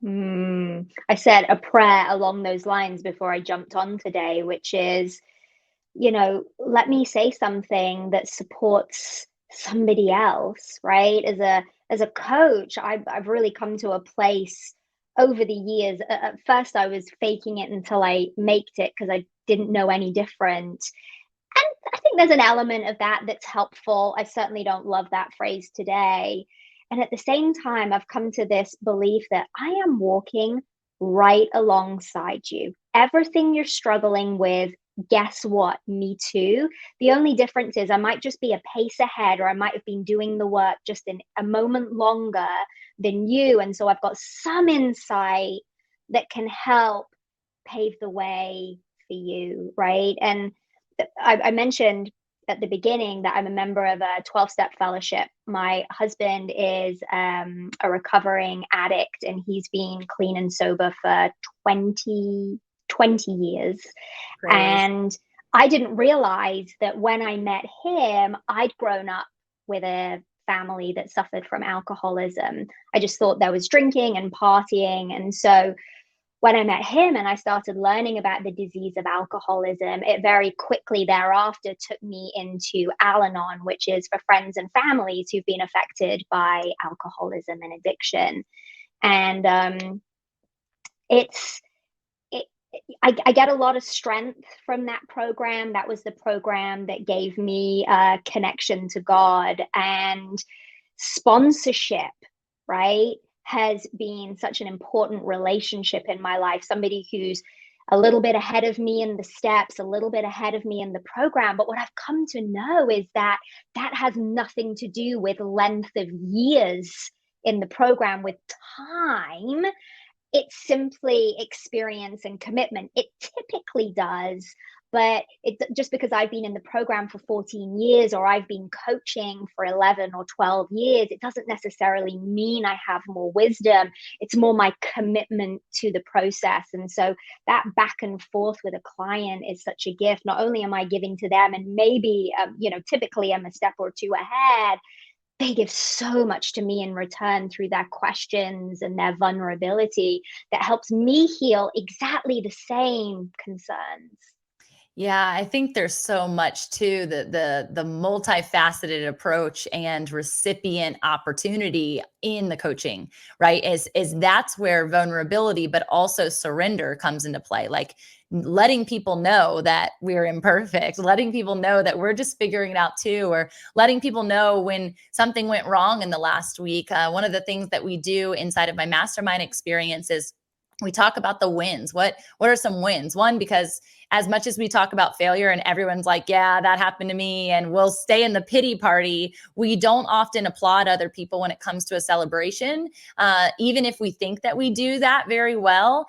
I said a prayer along those lines before I jumped on today, which is, let me say something that supports somebody else, right? As a coach, I've really come to a place over the years. At first, I was faking it until I maked it because I didn't know any different. And I think there's an element of that that's helpful. I certainly don't love that phrase today. And at the same time, I've come to this belief that I am walking right alongside you. Everything you're struggling with, guess what? Me too. The only difference is I might just be a pace ahead, or I might have been doing the work just in a moment longer than you. And so I've got some insight that can help pave the way for you, right? And I mentioned at the beginning that I'm a member of a 12-step fellowship. My husband is a recovering addict, and he's been clean and sober for 20 years. Praise. And I didn't realize that when I met him, I'd grown up with a family that suffered from alcoholism. I just thought there was drinking and partying. And so when I met him and I started learning about the disease of alcoholism, it very quickly thereafter took me into Al Anon, which is for friends and families who've been affected by alcoholism and addiction. And it's it, I get a lot of strength from that program. That was the program that gave me a connection to God. And sponsorship, right, has been such an important relationship in my life. Somebody who's a little bit ahead of me in the steps, a little bit ahead of me in the program. But what I've come to know is that that has nothing to do with length of years in the program, with time. It's simply experience and commitment. It typically does, but it just because I've been in the program for 14 years or I've been coaching for 11 or 12 years, it doesn't necessarily mean I have more wisdom. It's more my commitment to the process. And so that back and forth with a client is such a gift. Not only am I giving to them, and maybe, typically I'm a step or two ahead, they give so much to me in return through their questions and their vulnerability that helps me heal exactly the same concerns. Yeah, I think there's so much to the multifaceted approach and recipient opportunity in the coaching, right? Is that's where vulnerability, but also surrender comes into play. Like letting people know that we're imperfect, letting people know that we're just figuring it out too, or letting people know when something went wrong in the last week. One of the things that we do inside of my mastermind experience is we talk about the wins. What are some wins? One, because as much as we talk about failure and everyone's like, yeah, that happened to me, and we'll stay in the pity party, we don't often applaud other people when it comes to a celebration. Even if we think that we do that very well,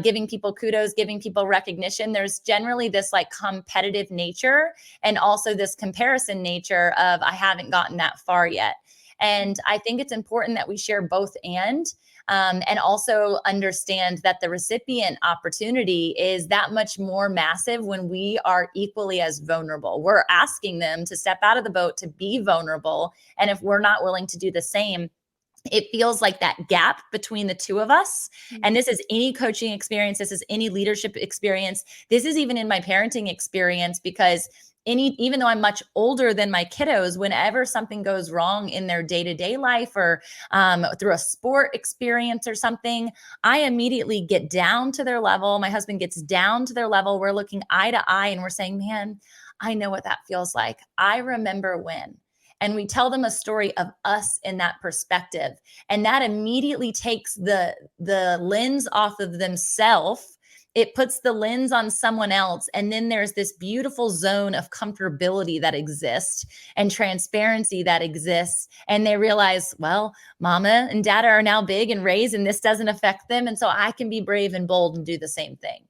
giving people kudos, giving people recognition, there's generally this like competitive nature and also this comparison nature of I haven't gotten that far yet. And I think it's important that we share both and also understand that the recipient opportunity is that much more massive when we are equally as vulnerable. We're asking them to step out of the boat to be vulnerable. And if we're not willing to do the same, it feels like that gap between the two of us. And this is any coaching experience. This is any leadership experience. This is even in my parenting experience, because even though I'm much older than my kiddos, whenever something goes wrong in their day-to-day life or through a sport experience or something, I immediately get down to their level. My husband gets down to their level. We're looking eye to eye and we're saying, man, I know what that feels like. I remember when. And we tell them a story of us in that perspective. And that immediately takes the lens off of themselves. It puts the lens on someone else. And then there's this beautiful zone of comfortability that exists and transparency that exists. And they realize, well, mama and dada are now big and raised, and this doesn't affect them. And so I can be brave and bold and do the same thing.